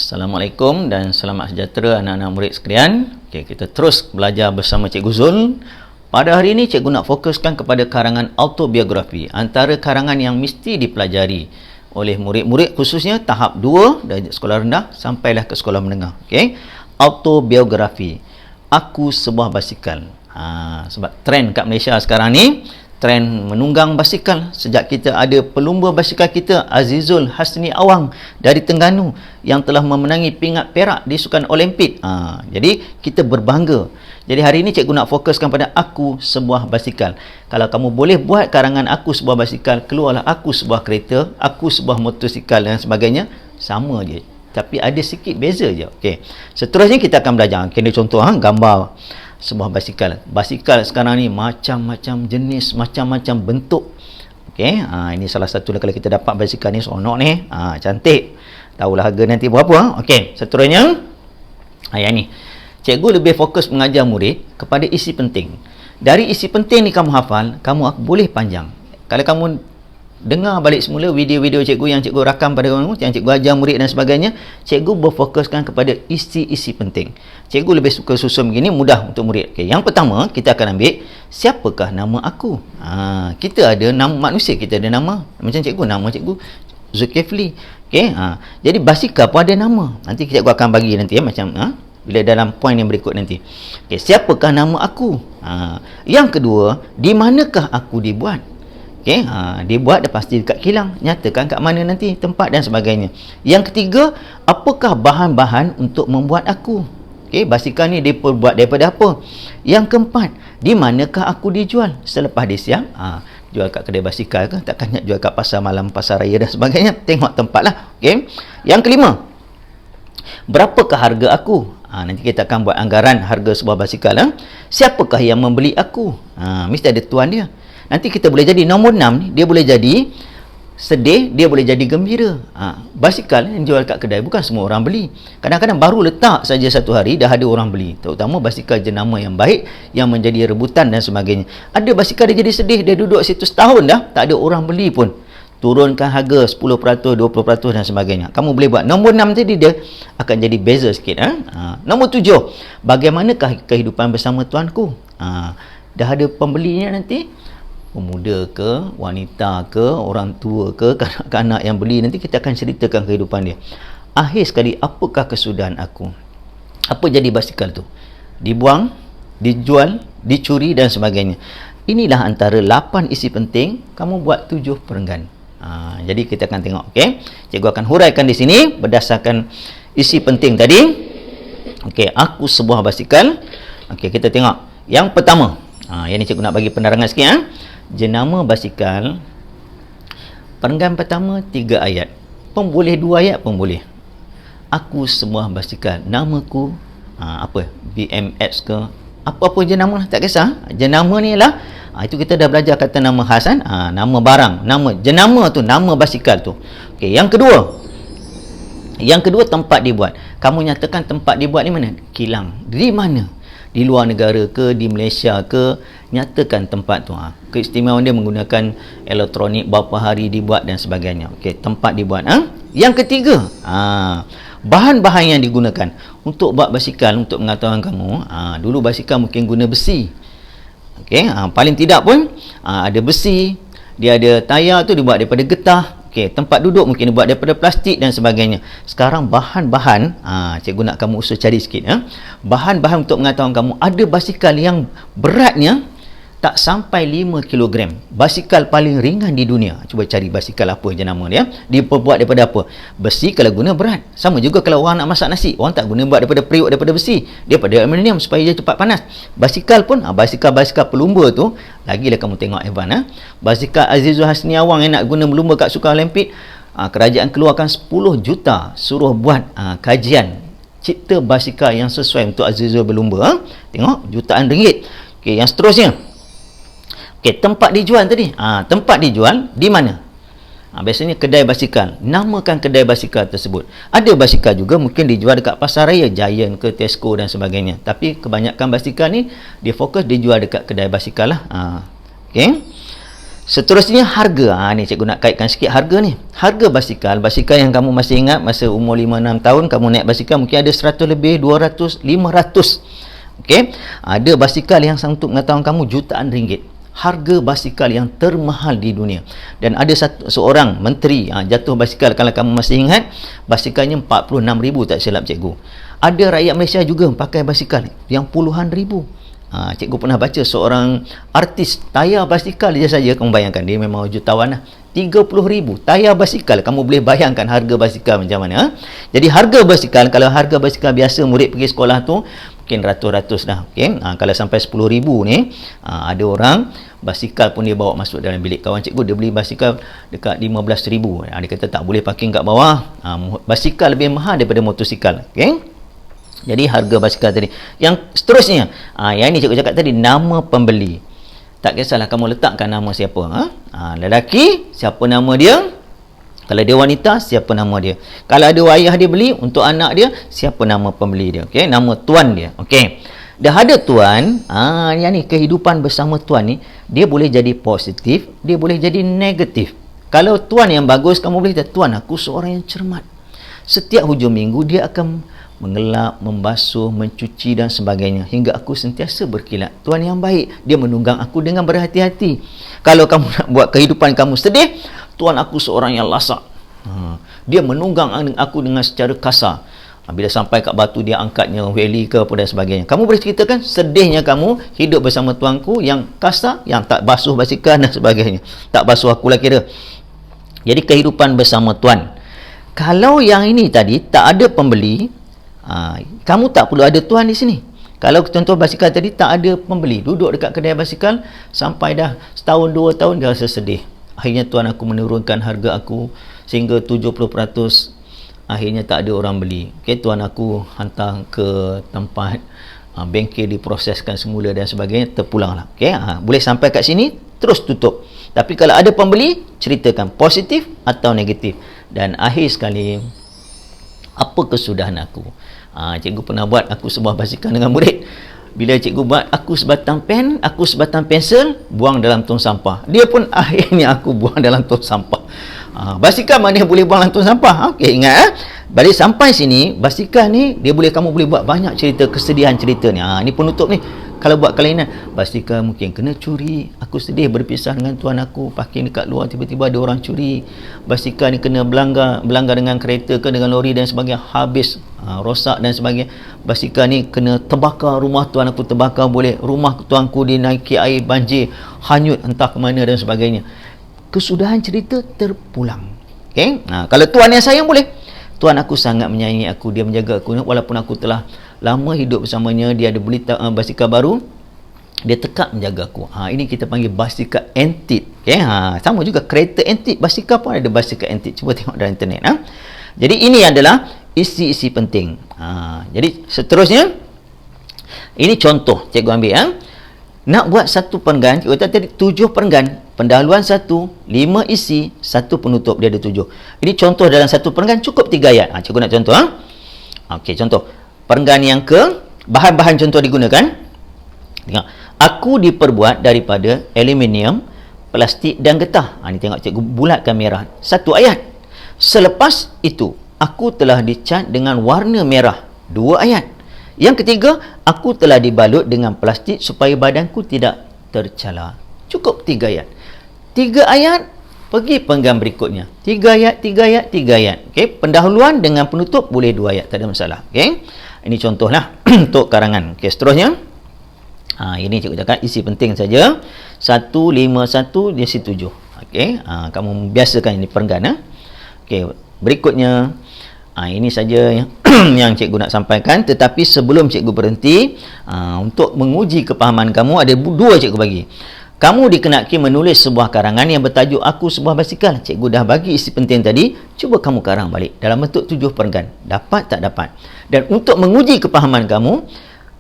Assalamualaikum dan selamat sejahtera anak-anak murid sekalian. Okey, kita terus belajar bersama Cikgu Zul. Pada hari ini Cikgu nak fokuskan kepada karangan autobiografi, antara karangan yang mesti dipelajari oleh murid-murid khususnya tahap 2 dari sekolah rendah sampailah ke sekolah menengah. Okey, autobiografi. Aku sebuah basikal. Sebab trend kat Malaysia sekarang ni trend menunggang basikal. Sejak kita ada pelumba basikal kita Azizul Hasni Awang dari Terengganu yang telah memenangi pingat perak di Sukan Olimpik. Jadi kita berbangga. Jadi hari ini cikgu nak fokuskan pada aku sebuah basikal. Kalau kamu boleh buat karangan aku sebuah basikal, keluarlah aku sebuah kereta, aku sebuah motosikal dan sebagainya, sama je. Tapi ada sikit beza je. Okey. Seterusnya kita akan belajar. Kena contoh gambar sebuah basikal. Basikal sekarang ni macam-macam jenis, macam-macam bentuk. Okey, ini salah satu kalau kita dapat basikal ni seronok ni. Cantik. Tahulah harga nanti berapa. Okey, seterusnya yang ni. Cikgu lebih fokus mengajar murid kepada isi penting. Dari isi penting ni kamu hafal, kamu boleh panjang. Kalau kamu dengar balik semula video-video cikgu yang cikgu rakam pada kamu, yang cikgu ajar murid dan sebagainya, cikgu berfokuskan kepada isi-isi penting. Cikgu lebih suka susun begini, mudah untuk murid. Okay, yang pertama, kita akan ambil siapakah nama aku. Kita ada nama manusia, kita ada nama. Macam cikgu, nama cikgu Zulkifli. Okay, jadi basikal pun ada nama. Nanti cikgu akan bagi nanti macam bila dalam poin yang berikut nanti. Okay, siapakah nama aku? Yang kedua, di manakah aku dibuat? Okay, dibuat dah pasti dekat kilang. Nyatakan kat mana nanti tempat dan sebagainya. Yang ketiga, apakah bahan-bahan untuk membuat aku? Okay, basikal ni dibuat daripada apa? Yang keempat, di manakah aku dijual? Selepas dia siap, jual kat kedai basikal ke? Takkan nak jual kat pasar malam, pasar raya dan sebagainya. Tengok tempat lah. Okay. Yang kelima, berapakah harga aku? Nanti kita akan buat anggaran harga sebuah basikal. Siapakah yang membeli aku? Mesti ada tuan dia. Nanti kita boleh jadi nombor 6 ni, dia boleh jadi sedih, dia boleh jadi gembira. Basikal yang jual kat kedai bukan semua orang beli. Kadang-kadang baru letak saja satu hari dah ada orang beli. Terutama basikal jenama yang baik yang menjadi rebutan dan sebagainya. Ada basikal dia jadi sedih, dia duduk situ setahun dah tak ada orang beli pun. Turunkan harga 10%, 20% dan sebagainya. Kamu boleh buat. Nombor 6 tadi dia akan jadi beza sikit. Nombor 7, bagaimanakah kehidupan bersama tuanku? Dah ada pembelinya nanti, pemuda ke, wanita ke, orang tua ke, kanak-kanak yang beli, nanti kita akan ceritakan kehidupan dia. Akhir sekali, apakah kesudahan aku? Apa jadi basikal tu? Dibuang, dijual, dicuri dan sebagainya. Inilah antara 8 isi penting. Kamu buat 7 perenggan. Jadi kita akan tengok. Okay? Cikgu akan huraikan di sini berdasarkan isi penting tadi. Okay, aku sebuah basikal. Okay, kita tengok. Yang pertama, yang ni cikgu nak bagi penerangan sikit. Jenama basikal, perenggan pertama 3 ayat. Pun boleh 2 ayat pun boleh. Aku sebuah basikal. Namaku apa? BMX ke? Apa-apa jenama lah, tak kisah. Jenama ni lah, itu kita dah belajar kata nama khas kan? Nama barang, nama jenama tu, nama basikal tu. Okey, yang kedua. Yang kedua, tempat dibuat. Kamu nyatakan tempat dibuat ni mana? Kilang. Di mana? Di luar negara ke, di Malaysia ke, nyatakan tempat tu. Keistimewaan dia menggunakan elektronik, berapa hari dibuat dan sebagainya. Okey, tempat dibuat. Yang ketiga, bahan-bahan yang digunakan untuk buat basikal. Untuk pengetahuan kamu, dulu basikal mungkin guna besi. Okey, paling tidak pun ada besi, dia ada tayar tu dibuat daripada getah. Okey, tempat duduk mungkin dibuat daripada plastik dan sebagainya. Sekarang bahan-bahan, cikgu nak kamu usul cari sikit. Bahan-bahan untuk pengetahuan kamu, ada basikal yang beratnya tak sampai 5 kg. Basikal paling ringan di dunia. Cuba cari basikal apa je nama dia. Dia buat daripada apa? Besi kalau guna berat. Sama juga kalau orang nak masak nasi. Orang tak guna buat daripada periuk daripada besi. Dia pada aluminium supaya dia cepat panas. Basikal pun, basikal-basikal pelumba tu, lagilah kamu tengok Evan. Basikal Azizul Hasni Awang yang nak guna melumba kat Sukan Olimpik, kerajaan keluarkan 10 juta suruh buat kajian cipta basikal yang sesuai untuk Azizul berlumba. Tengok, jutaan ringgit. Okey, yang seterusnya. Okay, tempat dijual tadi. Tempat dijual di mana? Biasanya kedai basikal. Namakan kedai basikal tersebut. Ada basikal juga mungkin dijual dekat pasar raya, Giant ke, Tesco dan sebagainya. Tapi kebanyakan basikal ni dia fokus dijual dekat kedai basikal lah. Okay. Seterusnya harga. Ni cikgu nak kaitkan sikit harga ni. Harga basikal yang kamu masih ingat masa umur 5-6 tahun kamu naik basikal mungkin ada 100 lebih, 200, 500. Okey. Ada basikal yang untuk pengetahuan kamu jutaan ringgit. Harga basikal yang termahal di dunia. Dan ada seorang menteri jatuh basikal, kalau kamu masih ingat, basikalnya 46,000 tak silap cikgu. Ada rakyat Malaysia juga pakai basikal yang puluhan ribu. Cikgu pernah baca seorang artis tayar basikal dia saja, kamu bayangkan, dia memang jutawan lah. 30,000 tayar basikal, kamu boleh bayangkan harga basikal macam mana. Jadi harga basikal, kalau harga basikal biasa murid pergi sekolah tu mungkin ratus-ratus dah. Okay? Kalau sampai 10,000 ni, ada orang basikal pun dia bawa masuk dalam bilik. Kawan cikgu dia beli basikal dekat 15,000. Dia kata tak boleh parking kat bawah. Basikal lebih mahal daripada motosikal. Okay? Jadi harga basikal tadi. Yang seterusnya, yang ini cikgu cakap tadi, nama pembeli. Tak kisahlah kamu letakkan nama siapa. Lelaki, siapa nama dia. Kalau dia wanita, siapa nama dia. Kalau ada ayah dia beli, untuk anak dia, siapa nama pembeli dia. Okay? Nama tuan dia. Okay. Dah ada tuan, yang ni kehidupan bersama tuan ni, dia boleh jadi positif, dia boleh jadi negatif. Kalau tuan yang bagus, kamu boleh kata, tuan aku seorang yang cermat. Setiap hujung minggu, dia akan mengelap, membasuh, mencuci dan sebagainya hingga aku sentiasa berkilat. Tuan yang baik, dia menunggang aku dengan berhati-hati. Kalau kamu nak buat kehidupan kamu sedih, tuan aku seorang yang lasak. Dia menunggang aku dengan secara kasar. Bila sampai kat batu, dia angkatnya weli ke apa dan sebagainya. Kamu boleh ceritakan sedihnya kamu hidup bersama tuanku yang kasar, yang tak basuh basikal dan sebagainya. Tak basuh aku lah kira. Jadi kehidupan bersama tuan. Kalau yang ini tadi tak ada pembeli, kamu tak perlu ada tuan di sini. Kalau contoh basikal tadi tak ada pembeli, duduk dekat kedai basikal sampai dah setahun 2 tahun dia rasa sedih. Akhirnya tuan aku menurunkan harga aku sehingga 70%. Akhirnya tak ada orang beli. Okay, tuan aku hantar ke tempat bengkel, diproseskan semula dan sebagainya, terpulanglah. Okay, boleh sampai kat sini terus tutup. Tapi kalau ada pembeli, ceritakan positif atau negatif. Dan akhir sekali, apa kesudahan aku? Cikgu pernah buat aku sebuah basikal dengan murid. Bila cikgu buat aku sebatang pen, aku sebatang pensel, buang dalam tong sampah. Dia pun akhirnya aku buang dalam tong sampah. Basikal mana boleh buang dalam tong sampah? Okey, ingat balik sampai sini, basikal ni kamu boleh buat banyak cerita, kesedihan cerita ni. Ni penutup ni. Kalau buat kelainan, basikal mungkin kena curi, aku sedih berpisah dengan tuan aku, parking dekat luar tiba-tiba ada orang curi. Basikal ni kena berlanggar dengan kereta ke dengan lori dan sebagainya, habis, rosak dan sebagainya. Basikal ni kena terbakar, rumah tuan aku terbakar, boleh rumah tuanku dinaiki air banjir, hanyut entah ke mana dan sebagainya. Kesudahan cerita terpulang. Okay? Kalau tuan yang sayang boleh. Tuan aku sangat menyayangi aku, dia menjaga aku walaupun aku telah lama hidup bersamanya, dia ada beli basikal baru, dia tetap menjaga aku. Ini kita panggil basikal antik. Okay? Sama juga kereta antik, basikal pun ada basikal antik. Cuba tengok dalam internet. Jadi ini adalah isi-isi penting. Jadi seterusnya, ini contoh cikgu ambil. Nak buat satu perenggan, cikgu kata tadi 7 perenggan. Pendahuluan 1, 5 isi, 1 penutup, dia ada 7. Ini contoh dalam satu perenggan cukup 3 ayat. Cikgu nak contoh. Okey, contoh. Perenggan yang bahan-bahan contoh digunakan. Tengok. Aku diperbuat daripada aluminium, plastik dan getah. Ni tengok cikgu bulatkan merah. 1 ayat. Selepas itu, aku telah dicat dengan warna merah. 2 ayat. Yang ketiga, aku telah dibalut dengan plastik supaya badanku tidak tercela. Cukup 3 ayat. 3 ayat, pergi perenggan berikutnya. 3 ayat, 3 ayat, 3 ayat. Okey, pendahuluan dengan penutup boleh 2 ayat, tak ada masalah. Okey. Ini contohlah untuk karangan. Okey, seterusnya. Ini cikgu cakap isi penting saja. 1, 5, 1, dia isi 7. Okey, kamu biasakan ini perenggan. Okey, berikutnya. Ini saja yang cikgu nak sampaikan. Tetapi sebelum cikgu berhenti, untuk menguji kepahaman kamu, ada 2 cikgu bagi. Kamu dikenaki menulis sebuah karangan yang bertajuk Aku Sebuah Basikal. Cikgu dah bagi isi penting tadi. Cuba kamu karang balik dalam bentuk 7 perenggan. Dapat tak dapat? Dan untuk menguji kepahaman kamu,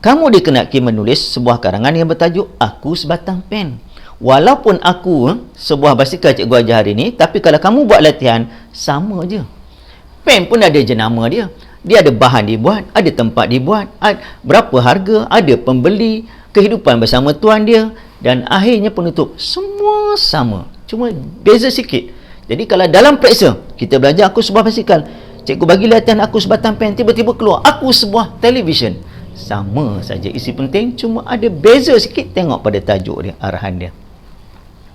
kamu dikenaki menulis sebuah karangan yang bertajuk Aku Sebatang Pen. Walaupun aku sebuah basikal cikgu ajar hari ni, tapi kalau kamu buat latihan, sama je. Pen pun ada jenama dia. Dia ada bahan dibuat, ada tempat dibuat, berapa harga, ada pembeli, kehidupan bersama tuan dia, dan akhirnya penutup. Semua sama, cuma beza sikit. Jadi kalau dalam periksa, kita belajar aku sebuah basikal, cikgu bagi latihan aku sebatang pen, tiba-tiba keluar aku sebuah televisyen. Sama saja isi penting, cuma ada beza sikit. Tengok pada tajuk dia, arahan dia.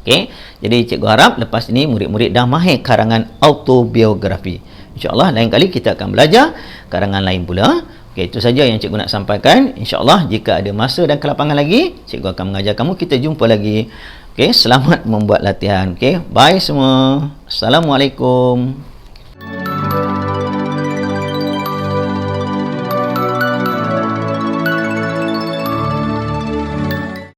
Okey, jadi cikgu harap lepas ini murid-murid dah mahir karangan autobiografi. InsyaAllah lain kali kita akan belajar karangan lain pula. Okey, itu saja yang cikgu nak sampaikan. InsyaAllah jika ada masa dan kelapangan lagi, cikgu akan mengajar kamu. Kita jumpa lagi. Okey, selamat membuat latihan. Okey, bye semua. Assalamualaikum.